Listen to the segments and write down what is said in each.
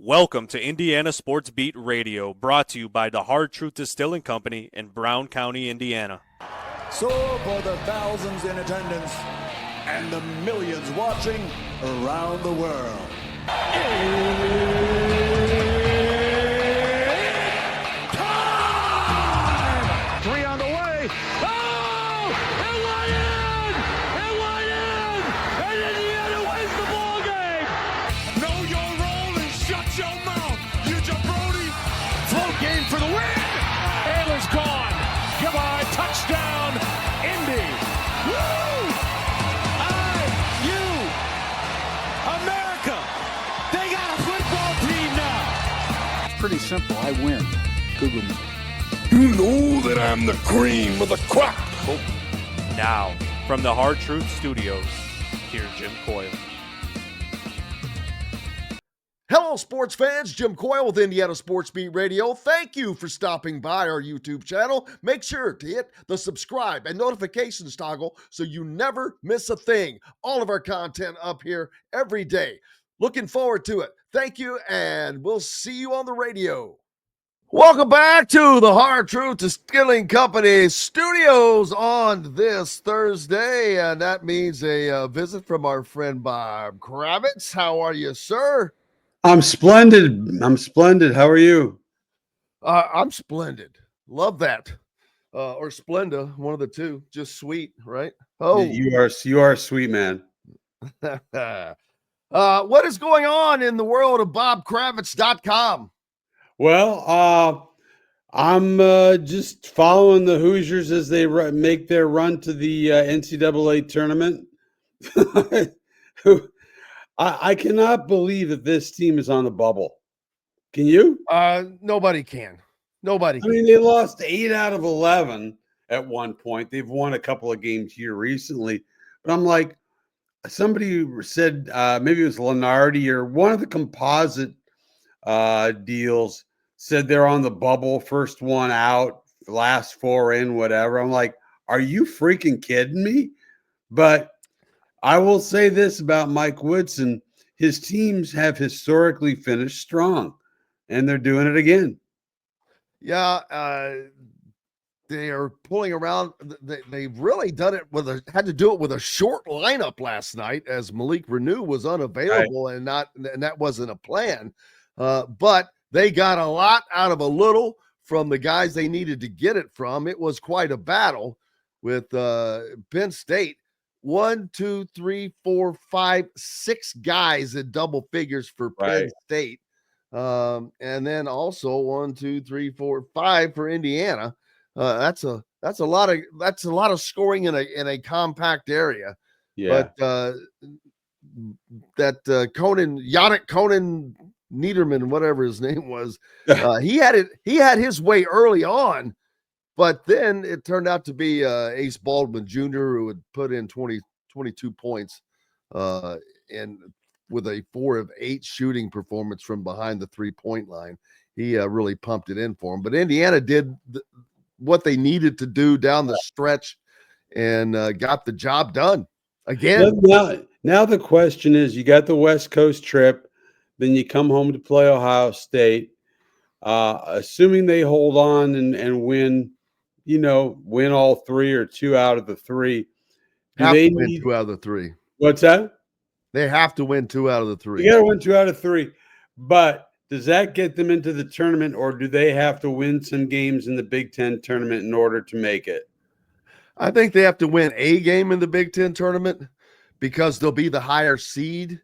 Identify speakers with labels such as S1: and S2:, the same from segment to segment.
S1: Welcome to Indiana Sports Beat Radio, brought to you by the Hard Truth Distilling Company in Brown County, Indiana.
S2: So for the thousands in attendance and the millions watching around the world, it's time!
S3: Three on the way. Oh! It went in! It went in! And Indiana wins the ball game!
S4: Know your role and shut your mouth, you jabroni!
S3: Float game for the win! Ayler's gone. Goodbye. Touchdown, Indy. Woo! IU America. They got a football team now.
S5: It's pretty simple. I win. Google me.
S4: You know that I'm the cream of the crop.
S1: Now, from the Hard Truth Studios, here's Jim Coyle.
S6: Hello, sports fans. Jim Coyle with Indiana Sports Beat Radio. Thank you for stopping by our YouTube channel. Make sure to hit the subscribe and notifications toggle so you never miss a thing. All of our content up here every day. Looking forward to it. Thank you, and we'll see you on the radio. Welcome back to the Hard Truth Distilling Company studios on this Thursday, and that means a visit from our friend Bob Kravitz. How are you, sir?
S7: I'm splendid. How are you?
S6: I'm splendid. Love that. Or Splenda, one of the two. Just sweet, right? Oh,
S7: You are a sweet man.
S6: what is going on in the world of BobKravitz.com?
S7: Well, I'm just following the Hoosiers as they make their run to the NCAA tournament. I cannot believe that this team is on the bubble. Can you?
S6: Nobody can. Nobody
S7: I
S6: can.
S7: mean, they lost 8 out of 11 at one point. They've won a couple of games here recently. But I'm like, somebody said, maybe it was Lenardi or one of the composite deals said they're on the bubble, first one out, last four in, whatever. I'm like, are you freaking kidding me? But I will say this about Mike Woodson. His teams have historically finished strong, and they're doing it again.
S6: Yeah, they are pulling around. They've really done it had to do it with a short lineup last night as Malik Renew was unavailable, right, and that wasn't a plan. But they got a lot out of a little from the guys they needed to get it from. It was quite a battle with Penn State. 1, 2, 3, 4, 5, 6 guys at double figures for Penn State. And then also 1, 2, 3, 4, 5 for Indiana. That's a lot of scoring in a compact area.
S7: Yeah.
S6: But Yannick Conan Niederman, whatever his name was, he had his way early on. But then it turned out to be Ace Baldwin Jr., who had put in 22 points and with a 4 of 8 shooting performance from behind the 3-point line. He really pumped it in for him. But Indiana did what they needed to do down the stretch and got the job done again.
S7: Now the question is, you got the West Coast trip, then you come home to play Ohio State. Assuming they hold on and win, win all 3 or 2 out of the 3.
S6: Have to win 2 out of the 3.
S7: What's that?
S6: They have to win 2 out of the 3.
S7: You got to win 2 out of 3. But does that get them into the tournament, or do they have to win some games in the Big Ten tournament in order to make it?
S6: I think they have to win a game in the Big Ten tournament because they'll be the higher seed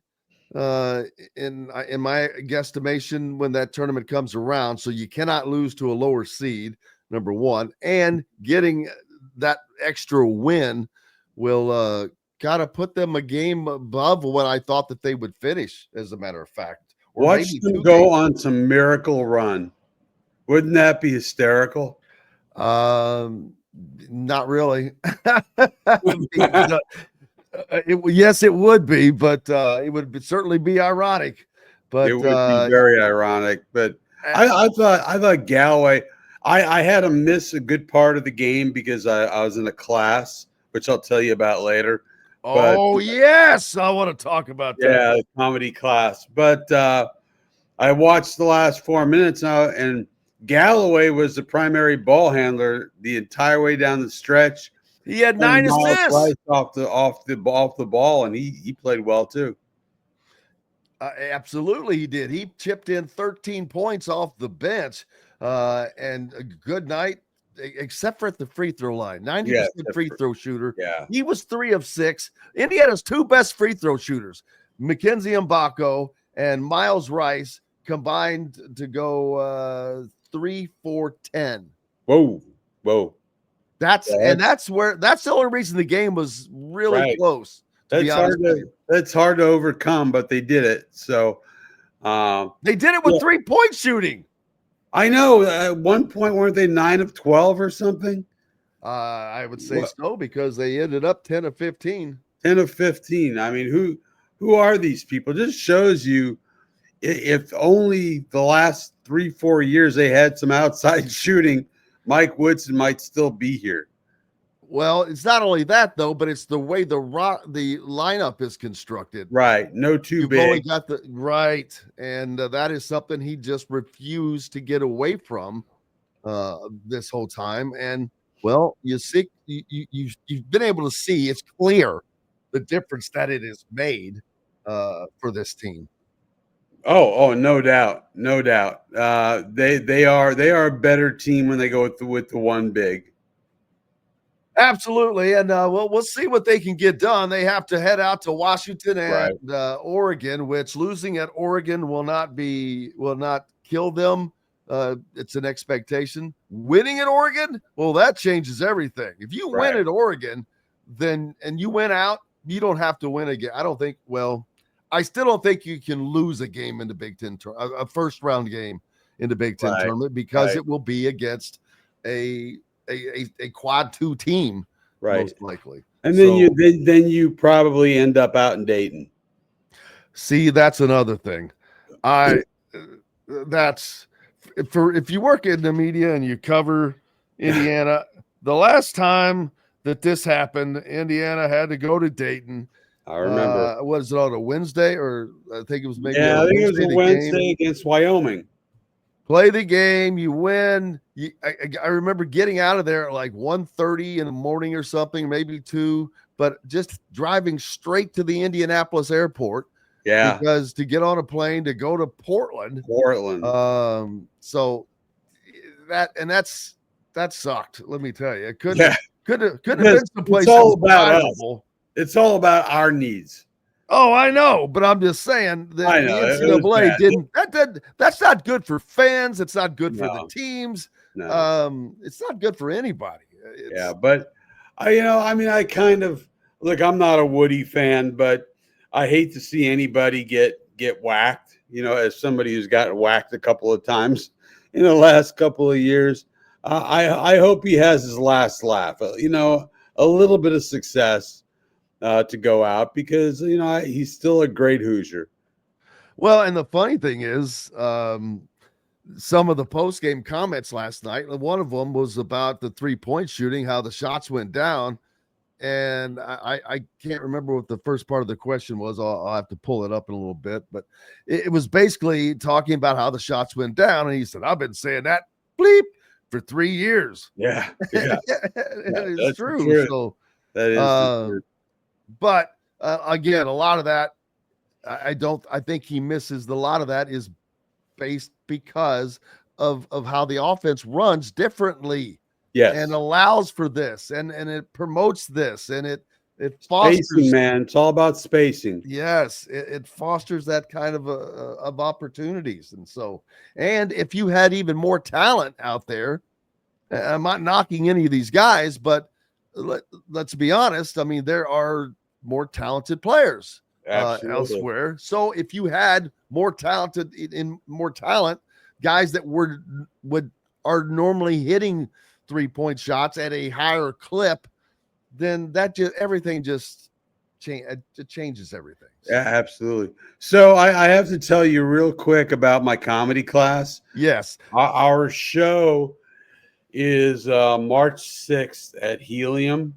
S6: in my guesstimation when that tournament comes around. So you cannot lose to a lower seed, number one, and getting that extra win will got to put them a game above what I thought that they would finish, as a matter of fact.
S7: Watch them go on some miracle run. Wouldn't that be hysterical?
S6: Not really. Yes, it would be, but it would certainly be ironic. But
S7: it would be very ironic. But I thought Galloway. I had to miss a good part of the game because I was in a class, which I'll tell you about later.
S6: Oh, yes, I want to talk about that.
S7: Yeah, the comedy class. But I watched the last 4 minutes now, and Galloway was the primary ball handler the entire way down the stretch.
S6: He had
S7: And
S6: 9
S7: Miles
S6: assists.
S7: Rice off the ball, and he played well too.
S6: Absolutely, he did. He chipped in 13 points off the bench, and a good night, except for at the free throw line. 90% free throw shooter.
S7: Yeah.
S6: He was 3 of 6. Indiana's 2 best free throw shooters, Mackenzie Mbako and Miles Rice, combined to go 3 for 10.
S7: Whoa.
S6: That's the only reason the game was really close.
S7: That's hard to overcome, but they did it. So
S6: they did it with 3-point shooting.
S7: I know. At one point, weren't they 9 of 12 or something?
S6: I would say so, because they ended up 10 of 15.
S7: 10 of 15. I mean, who are these people? Just shows you, if only the last 3-4 years they had some outside shooting, Mike Woodson might still be here.
S6: Well, it's not only that, though, but it's the way the lineup is constructed.
S7: Right. No too
S6: You've
S7: big.
S6: only got right. And that is something he just refused to get away from this whole time. And, well, you've been able to see, it's clear the difference that it has made for this team.
S7: Oh, no doubt. No doubt. They are a better team when they go with the one big.
S6: Absolutely, and we'll see what they can get done. They have to head out to Washington and Oregon, which losing at Oregon will not kill them. It's an expectation. Winning at Oregon, well, that changes everything. If you win at Oregon, and you win out, you don't have to win again. I don't think. Well, I still don't think you can lose a game in the Big Ten, a first round game in the Big Ten tournament, because it will be against a quad 2 team, most likely.
S7: And then you probably end up out in Dayton.
S6: See, that's another thing. That's if you work in the media and you cover Indiana, the last time that this happened, Indiana had to go to Dayton.
S7: I remember.
S6: Was it on a Wednesday, or I think it was maybe
S7: I think it was a Wednesday against Wyoming.
S6: Play the game, you win. I remember getting out of there at like 1:30 in the morning or something, maybe 2, but just driving straight to the Indianapolis airport.
S7: Yeah.
S6: Because to get on a plane to go to Portland. So that sucked. Let me tell you, it could have been someplace.
S7: It's all about our needs.
S6: Oh, I know, but I'm just saying that the NCAA didn't. That's not good for fans. It's not good for the teams. No. It's not good for anybody.
S7: But I kind of look. I'm not a Woody fan, but I hate to see anybody get whacked. As somebody who's gotten whacked a couple of times in the last couple of years, I hope he has his last laugh. A little bit of success. To go out, because he's still a great Hoosier.
S6: Well, and the funny thing is, some of the post-game comments last night, one of them was about the 3-point shooting, how the shots went down, and I can't remember what the first part of the question was. I'll have to pull it up in a little bit, but it was basically talking about how the shots went down, and he said, "I've been saying that bleep for 3 years."
S7: Yeah.
S6: It's true. So
S7: that is true.
S6: But again, a lot of that, I think he misses. A lot of that is based because of how the offense runs differently, and allows for this, and it promotes this, and it fosters.
S7: Spacing, man, it's all about spacing.
S6: Yes, it fosters that kind of opportunities, and if you had even more talent out there, I'm not knocking any of these guys, but let's be honest. I mean, there are more talented players elsewhere. So if you had more talent, guys that are normally hitting 3-point shots at a higher clip, then everything just changes everything.
S7: Yeah, absolutely. So I have to tell you real quick about my comedy class.
S6: Yes,
S7: our show is March 6th at Helium.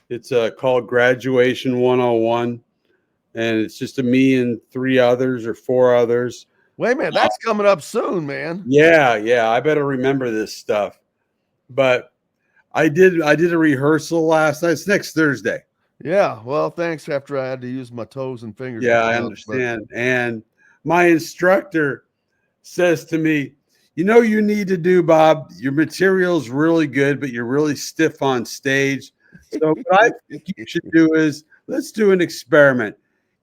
S7: It's called Graduation 101, and it's just me and 3 others or 4 others.
S6: Wait a minute, that's coming up soon, man.
S7: Yeah. I better remember this stuff. But I did a rehearsal last night. It's next Thursday.
S6: Yeah, well, thanks after I had to use my toes and fingers.
S7: Yeah,
S6: to
S7: I
S6: count,
S7: understand. And my instructor says to me, you need to do, Bob, your material's really good, but you're really stiff on stage. So what I think you should do is let's do an experiment.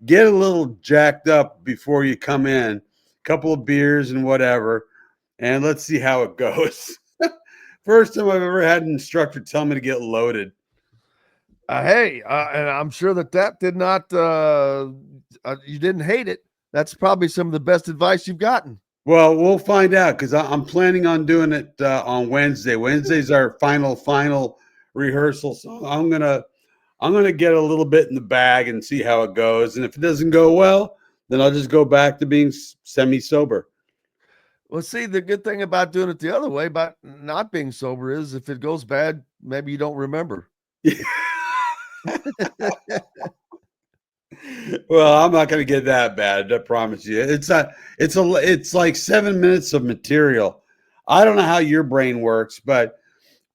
S7: Get a little jacked up before you come in, a couple of beers and whatever, and let's see how it goes. First time I've ever had an instructor tell me to get loaded.
S6: Hey, and I'm sure that did not, you didn't hate it. That's probably some of the best advice you've gotten.
S7: Well, we'll find out because I'm planning on doing it on Wednesday. Wednesday's our final rehearsal, so I'm gonna get a little bit in the bag and see how it goes. And if it doesn't go well, then I'll just go back to being semi-sober.
S6: Well, see, the good thing about doing it the other way, about not being sober, is if it goes bad, maybe you don't remember.
S7: Well, I'm not going to get that bad. I promise you. It's like 7 minutes of material. I don't know how your brain works, but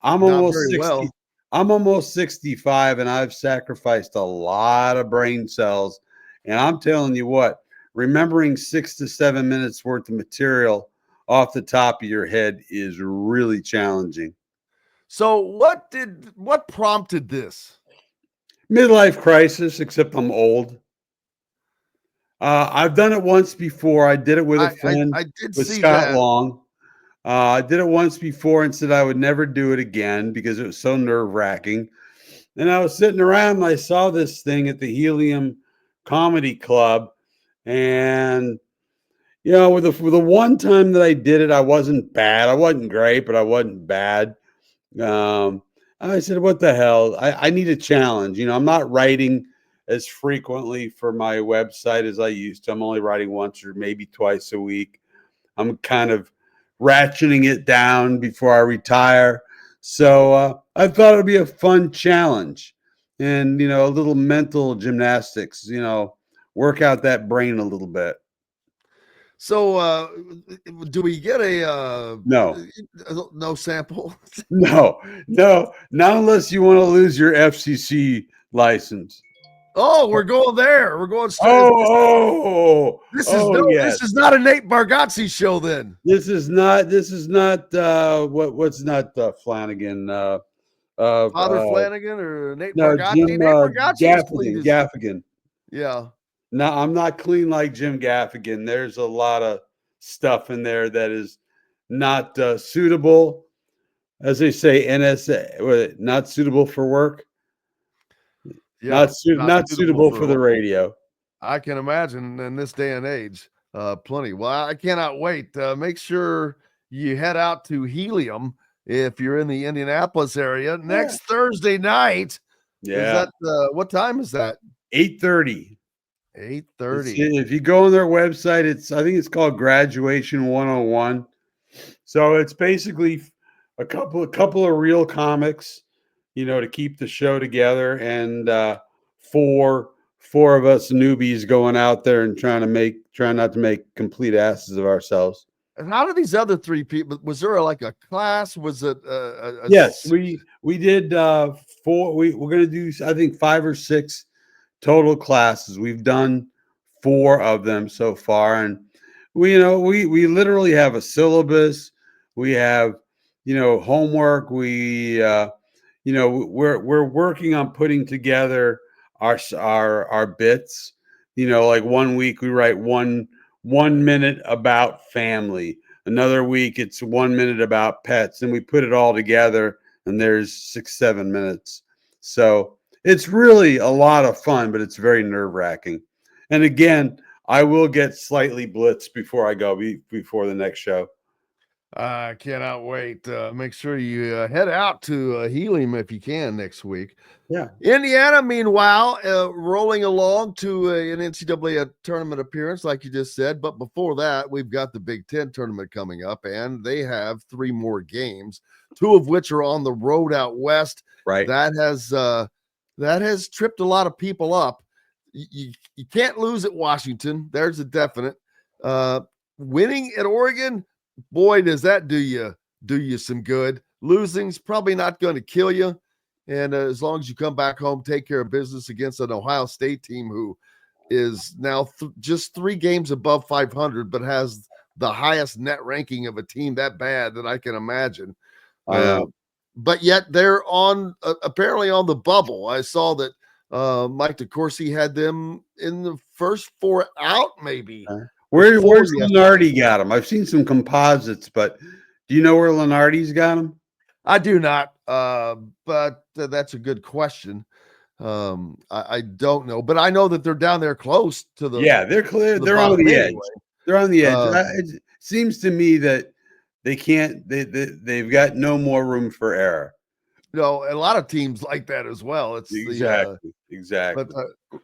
S7: I'm
S6: Not
S7: almost
S6: very
S7: 60.
S6: well.
S7: I'm almost 65, and I've sacrificed a lot of brain cells. And I'm telling you what, remembering 6 to 7 minutes worth of material off the top of your head is really challenging.
S6: So what prompted this?
S7: Midlife crisis, except I'm old. I've done it once before. I did it with a friend,
S6: I did
S7: with
S6: see
S7: Scott
S6: that.
S7: Long. I did it once before and said I would never do it again because it was so nerve-wracking. And I was sitting around and I saw this thing at the Helium Comedy Club. And, with the one time that I did it, I wasn't bad. I wasn't great, but I wasn't bad. I said, what the hell? I need a challenge. I'm not writing as frequently for my website as I used to. I'm only writing once or maybe twice a week. I'm kind of ratcheting it down before I retire. So I thought it would be a fun challenge and, a little mental gymnastics, work out that brain a little bit.
S6: So do we get a no sample?
S7: No, not unless you want to lose your FCC license.
S6: Oh, we're going there. We're going straight. This is not a Nate Bargatze show then.
S7: This is not what's not Flanagan.
S6: Father Flanagan or Nate Bargatze?
S7: Jim,
S6: Nate Bargatze
S7: Gaffigan.
S6: Yeah.
S7: No, I'm not clean like Jim Gaffigan. There's a lot of stuff in there that is not suitable, as they say, NSA, not suitable for work. Yeah, not suitable for the radio.
S6: I can imagine in this day and age, plenty. Well, I cannot wait. Make sure you head out to Helium if you're in the Indianapolis area next Thursday night.
S7: Yeah.
S6: Is that what time is that?
S7: 8:30.
S6: 8:30.
S7: If you go on their website, I think it's called Graduation 101. So it's basically a couple of real comics, to keep the show together, and four of us newbies going out there and trying not to make complete asses of ourselves.
S6: And how did these other three people? Was there like a class? Was it?
S7: Yes, we did 4. We're going to do, I think, 5 or 6 total classes. We've done 4 of them so far, and we literally have a syllabus. We have homework. We're working on putting together our bits. Like one week we write one minute about family. Another week it's 1 minute about pets, and we put it all together, and there's 6-7 minutes. So it's really a lot of fun, but it's very nerve-wracking. And again, I will get slightly blitzed before I go before the next show.
S6: I cannot wait. Make sure you head out to Helium if you can next week.
S7: Yeah.
S6: Indiana, meanwhile, rolling along to an NCAA tournament appearance, like you just said. But before that, we've got the Big Ten tournament coming up, and they have 3 more games, 2 of which are on the road out west.
S7: Right.
S6: That has tripped a lot of people up. You can't lose at Washington. There's a definite. winning at Oregon, boy, does that do you some good. Losing's probably not going to kill you. And as long as you come back home, take care of business against an Ohio State team who is now just 3 games above 500, but has the highest net ranking of a team that bad that I can imagine.
S7: I know.
S6: But yet they're on apparently on the bubble. I saw that Mike DeCourcy had them in the first 4 out, maybe.
S7: Where's Lenardi got him? I've seen some composites, but do you know where Lenardi's got him?
S6: I do not, but that's a good question. I don't know, but I know that they're down there close to the.
S7: Yeah, they're clear. They're on the edge. They're on the edge. It seems to me that they can't. They've got no more room for error.
S6: No, a lot of teams like that as well. It's
S7: exactly.
S6: But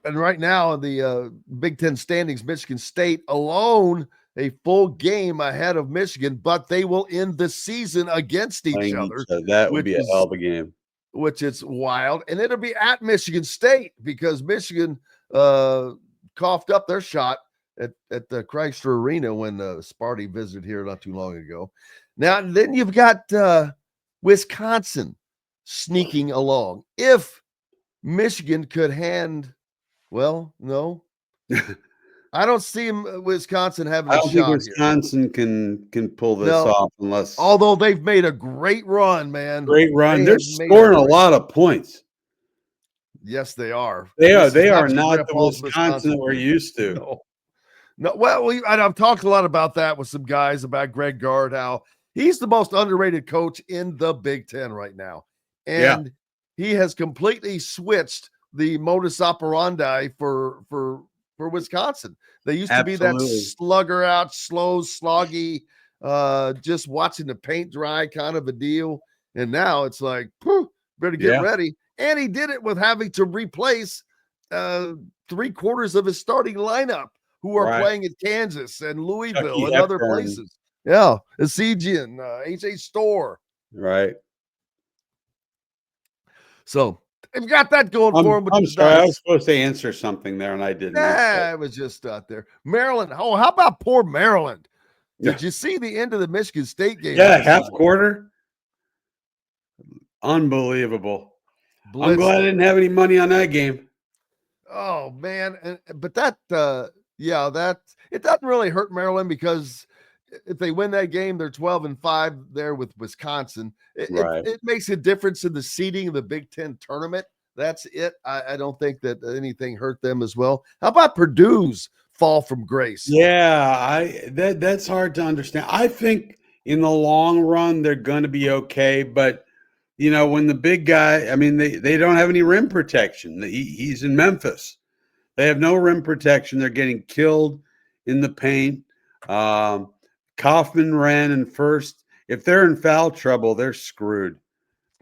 S6: and right now in the Big Ten standings, Michigan State alone a full game ahead of Michigan, but they will end the season against each other.
S7: That would be a hell of a game.
S6: Which is wild, and it'll be at Michigan State because Michigan coughed up their shot at the Chrysler Arena when Sparty visited here not too long ago. Now, then you've got Wisconsin sneaking along. If Michigan could no, I don't see Wisconsin having a shot. I don't think
S7: Wisconsin can pull this off unless.
S6: Although they've made a great run, man.
S7: Great run. They're scoring a lot of points.
S6: Yes, they are.
S7: They are not the Wisconsin that we're used to.
S6: No. Well, I've talked a lot about that with some guys about Greg Gard, how he's the most underrated coach in the Big Ten right now. And he has completely switched the modus operandi for Wisconsin. They used to be that slugger out, slow, sloggy, just watching the paint dry kind of a deal. And now it's like, better get ready. And he did it with having to replace 3/4 of his starting lineup who are playing at Kansas and Louisville and other places. Yeah, Esigian, H.H. Storr.
S7: Right.
S6: So they've got that going for them.
S7: I'm sorry, I was supposed to answer something there, and I didn't.
S6: I was just out there. Maryland. Oh, how about poor Maryland? Did you see the end of the Michigan State game?
S7: Yeah, half quarter. Unbelievable. I'm glad I didn't have any money on that game.
S6: Oh man, but that it doesn't really hurt Maryland because if they win that game, they're 12-5 there with Wisconsin. It makes a difference in the seeding of the Big Ten tournament. That's it. I don't think that anything hurt them as well. How about Purdue's fall from grace?
S7: Yeah, that's hard to understand. I think in the long run they're going to be okay, but you know, when the big guy, I mean, they don't have any rim protection. He's in Memphis. They have no rim protection. They're getting killed in the paint. Kaufman ran in first. If they're in foul trouble, they're screwed.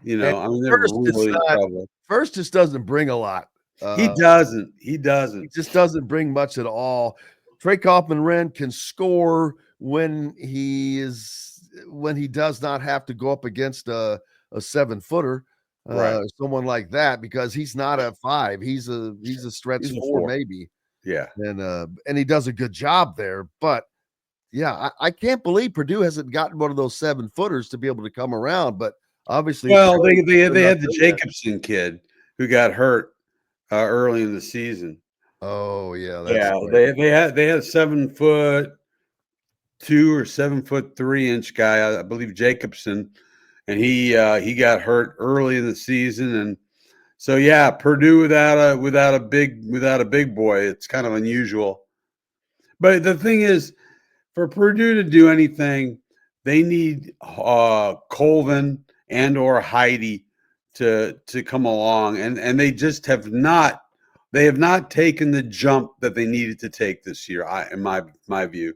S7: You know, I mean, they're really in trouble.
S6: First just doesn't bring a lot.
S7: He doesn't. He
S6: just doesn't bring much at all. Trey Kaufman-Renn can score when he does not have to go up against a 7-footer, someone like that, because he's not a 5. He's a stretch 4 maybe.
S7: Yeah.
S6: And he does a good job there. But yeah, I can't believe Purdue hasn't gotten one of those 7-footers to be able to come around. But obviously,
S7: well, they had the Jacobson kid who got hurt early in the season.
S6: Oh yeah,
S7: they had a 7'2" or 7'3" guy, I believe Jacobson, and he got hurt early in the season, and so yeah, Purdue without a big boy, it's kind of unusual. But the thing is, for Purdue to do anything, they need Colvin and or Heidi to come along, and they just have not. They have not taken the jump that they needed to take this year, in my view.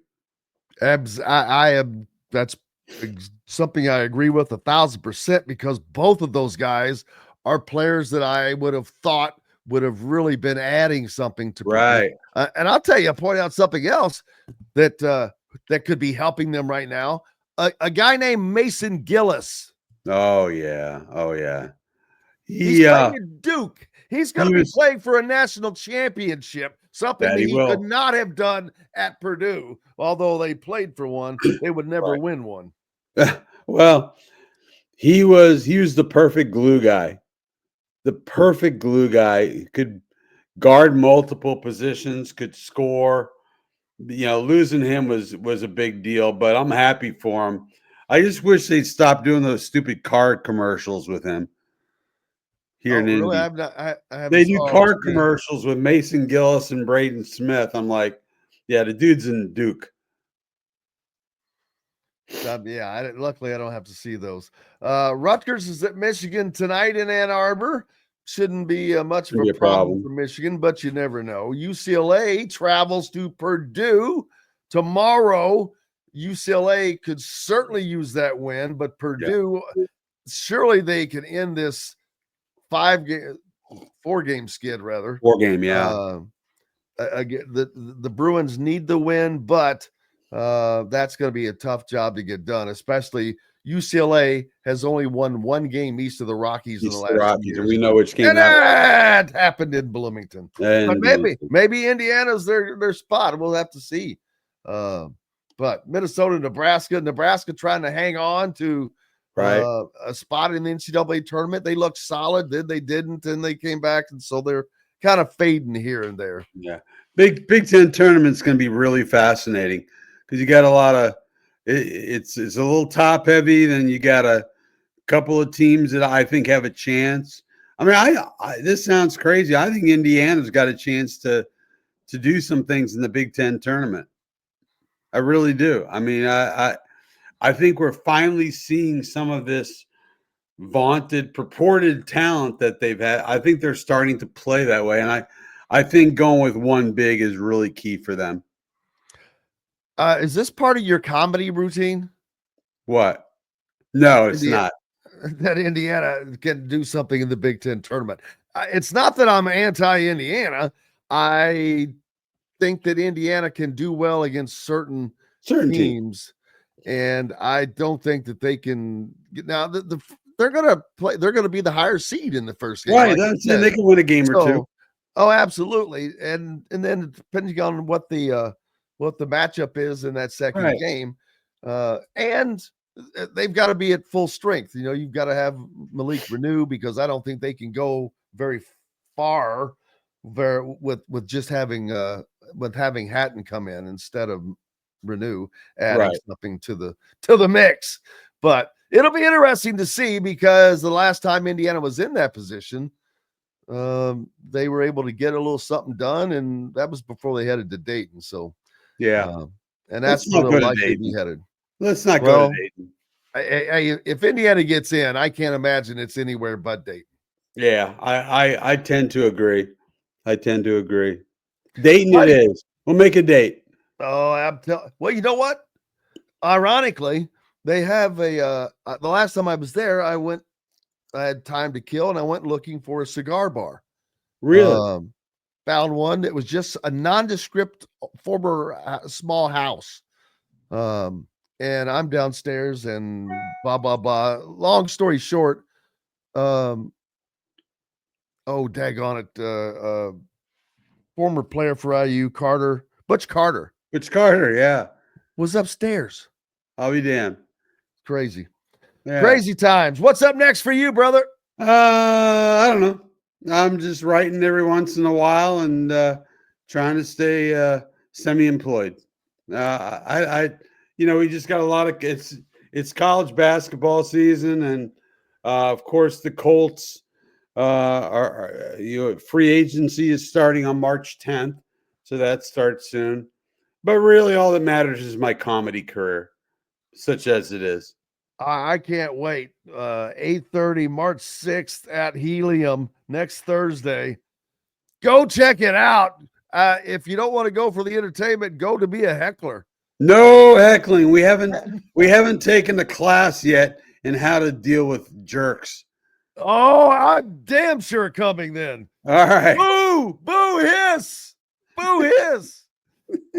S6: That's something I agree with 1,000%, because both of those guys are players that I would have thought would have really been adding something to
S7: Purdue.
S6: And I'll tell you, point out something else that could be helping them right now. A guy named Mason Gillis.
S7: Oh yeah.
S6: He's playing at Duke. He's going to be playing for a national championship. something
S7: That
S6: that
S7: he
S6: he
S7: will.
S6: could not have done at Purdue. Although they played for one, they would never
S7: Right.
S6: win one.
S7: Well, he was the perfect glue guy. The perfect glue guy. He could guard multiple positions, could score. Losing him was a big deal, but I'm happy for him. I just wish they'd stop doing those stupid card commercials with him here in
S6: Really?
S7: Indy.
S6: I haven't.
S7: They do card
S6: See.
S7: commercials with Mason Gillis and Braden Smith. I'm like, yeah, the dude's in Duke.
S6: Luckily I don't have to see those. Rutgers is at Michigan tonight in Ann Arbor. Shouldn't be much of a problem for Michigan, but you never know. UCLA travels to Purdue tomorrow. UCLA could certainly use that win, but Purdue, surely they can end this 4-game skid rather.
S7: 4-game, yeah.
S6: Again, the Bruins need the win, but that's going to be a tough job to get done, especially UCLA has only won 1 game east of the Rockies in the last 2 years.
S7: And we know which game
S6: that happened in Bloomington.
S7: And
S6: but maybe Indiana's their spot. We'll have to see. But Minnesota, Nebraska trying to hang on to a spot in the NCAA tournament. They looked solid, then they didn't, and they came back, and so they're kind of fading here and there.
S7: Yeah, Big Ten tournament's going to be really fascinating because you got a lot of it's a little top heavy. Then you got a couple of teams that I think have a chance. I mean, I this sounds crazy. I think Indiana's got a chance to do some things in the Big Ten tournament. I really do. I mean, I think we're finally seeing some of this vaunted, purported talent that they've had. I think they're starting to play that way, and I think going with one big is really key for them.
S6: Is this part of your comedy routine?
S7: What? No, it's not.
S6: That Indiana can do something in the Big Ten tournament. It's not that I'm anti-Indiana. I think that Indiana can do well against certain teams, and I don't think that they can. Now, they're going to play. They're going to be the higher seed in the first game,
S7: right? Like they can win a game or two.
S6: Oh, absolutely. And then depending on what the matchup is in that second game, and they've got to be at full strength. You've got to have Malik Renew because I don't think they can go very far with just having Hatton come in instead of Renew adding something to the mix. But it'll be interesting to see because the last time Indiana was in that position, they were able to get a little something done, and that was before they headed to Dayton. So and that's where they'll likely be headed.
S7: Let's not go to Dayton.
S6: If Indiana gets in, I can't imagine it's anywhere but Dayton.
S7: Yeah, I tend to agree. Dayton it is. We'll make a date.
S6: Oh, well, you know what? Ironically, they have the last time I was there, I had time to kill, and I went looking for a cigar bar.
S7: Really?
S6: Found one that was just a nondescript former small house. And I'm downstairs and blah, blah, blah. Long story short, daggone it. Former player for IU, Butch Carter.
S7: Butch Carter, yeah.
S6: Was upstairs.
S7: I'll be damned.
S6: Crazy.
S7: Yeah.
S6: Crazy times. What's up next for you, brother?
S7: I don't know. I'm just writing every once in a while and trying to stay semi-employed. We just got a lot of it's college basketball season, and of course the Colts free agency is starting on March 10th, so that starts soon. But really, all that matters is my comedy career, such as it is.
S6: I can't wait. 8:30, March 6th at Helium next Thursday. Go check it out. If you don't want to go for the entertainment, go to be a heckler.
S7: No heckling. We haven't taken the class yet in how to deal with jerks.
S6: Oh, I'm damn sure coming then.
S7: All right.
S6: Boo! Boo hiss! Boo hiss!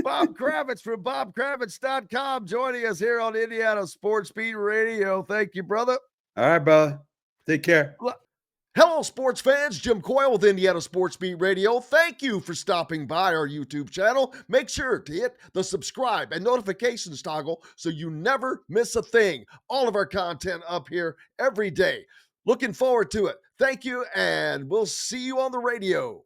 S6: Bob Kravitz from BobKravitz.com joining us here on Indiana Sports Beat Radio. Thank you, brother.
S7: All right, brother. Take care.
S6: Hello, sports fans. Jim Coyle with Indiana Sports Beat Radio. Thank you for stopping by our YouTube channel. Make sure to hit the subscribe and notifications toggle so you never miss a thing. All of our content up here every day. Looking forward to it. Thank you, and we'll see you on the radio.